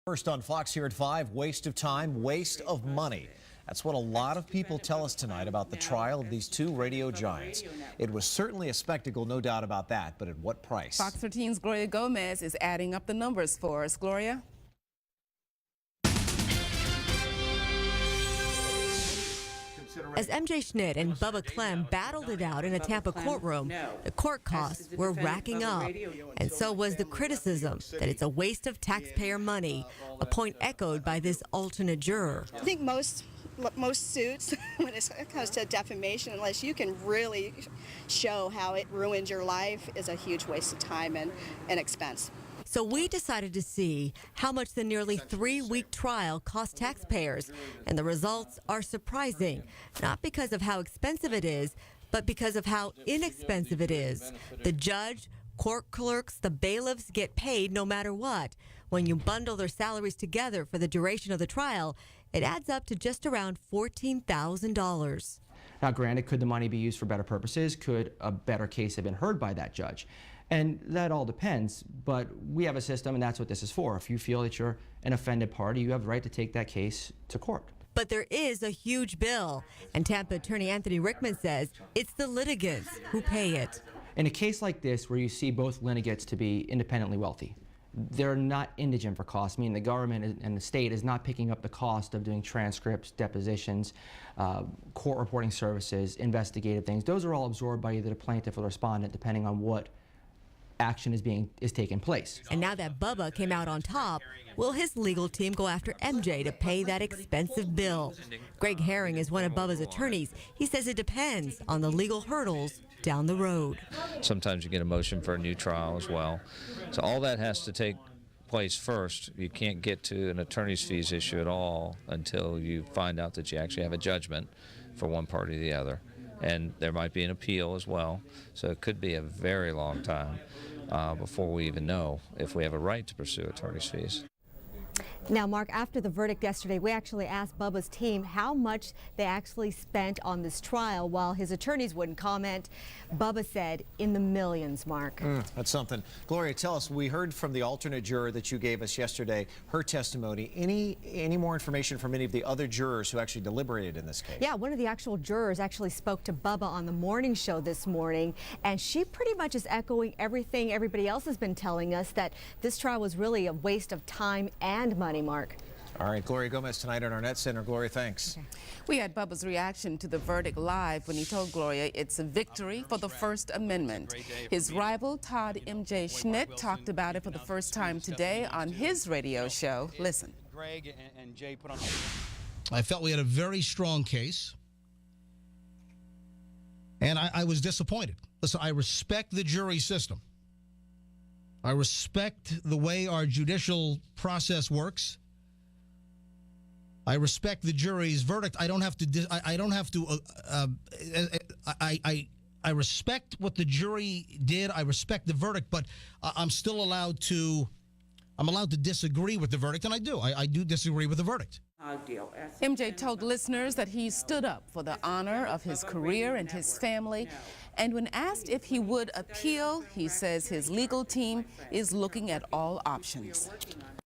First on Fox here at 5, waste of time, waste of money. That's what a lot of people tell us tonight about the trial of these two radio giants. It was certainly a spectacle, no doubt about that, but at what price? Fox 13's Gloria Gomez is adding up the numbers for us. Gloria? As MJ Schnitt and Bubba Clem battled it out in a Tampa courtroom, the court costs were racking up. And so was the criticism that it's a waste of taxpayer money, a point echoed by this alternate juror. I think most suits, when it comes to defamation, unless you can really show how it ruined your life, is a huge waste of time and expense. So we decided to see how much the nearly 3-week trial cost taxpayers, and the results are surprising, not because of how expensive it is, but because of how inexpensive it is. The judge, court clerks, the bailiffs get paid no matter what. When you bundle their salaries together for the duration of the trial, it adds up to just around $14,000. Now, granted, could the money be used for better purposes? Could a better case have been heard by that judge? And that all depends, but we have a system, and that's what this is for. If you feel that you're an offended party, you have the right to take that case to court. But there is a huge bill, and Tampa attorney Anthony Rickman says it's the litigants who pay it. In a case like this, where you see both litigants to be independently wealthy, they're not indigent for costs, meaning the government and the state is not picking up the cost of doing transcripts, depositions, court reporting services, investigative things. Those are all absorbed by either the plaintiff or the respondent, depending on what action is taking place. And now that Bubba came out on top, will his legal team go after MJ to pay that expensive bill? Greg Herring is one of Bubba's attorneys. He says it depends on the legal hurdles down the road. Sometimes you get a motion for a new trial as well. So all that has to take place first. You can't get to an attorney's fees issue at all until you find out that you actually have a judgment for one party or the other. And there might be an appeal as well. So it could be a very long time before we even know if we have a right to pursue attorney's fees. Now, Mark, after the verdict yesterday, we actually asked Bubba's team how much they actually spent on this trial. While his attorneys wouldn't comment, Bubba said in the millions, Mark. That's something. Gloria, tell us, we heard from the alternate juror that you gave us yesterday, her testimony. Any more information from any of the other jurors who actually deliberated in this case? Yeah, one of the actual jurors actually spoke to Bubba on the morning show this morning, and she pretty much is echoing everything everybody else has been telling us, that this trial was really a waste of time and money, Mark. All right, Gloria Gomez tonight at our Net Center. Gloria, thanks. Okay. We had Bubba's reaction to the verdict live when he told Gloria it's a victory for the First Amendment. His rival, Todd MJ Schnitt, talked about it for the first time today on his radio show. Listen. Greg and Jay put on. I felt we had a very strong case, and I was disappointed. Listen, I respect the jury system. I respect the way our judicial process works. I respect the jury's verdict. I respect what the jury did. I respect the verdict, but I'm still allowed to disagree with the verdict, and I do. I do disagree with the verdict. MJ told listeners that he stood up for the honor of his career and his family. And when asked if he would appeal, he says his legal team is looking at all options.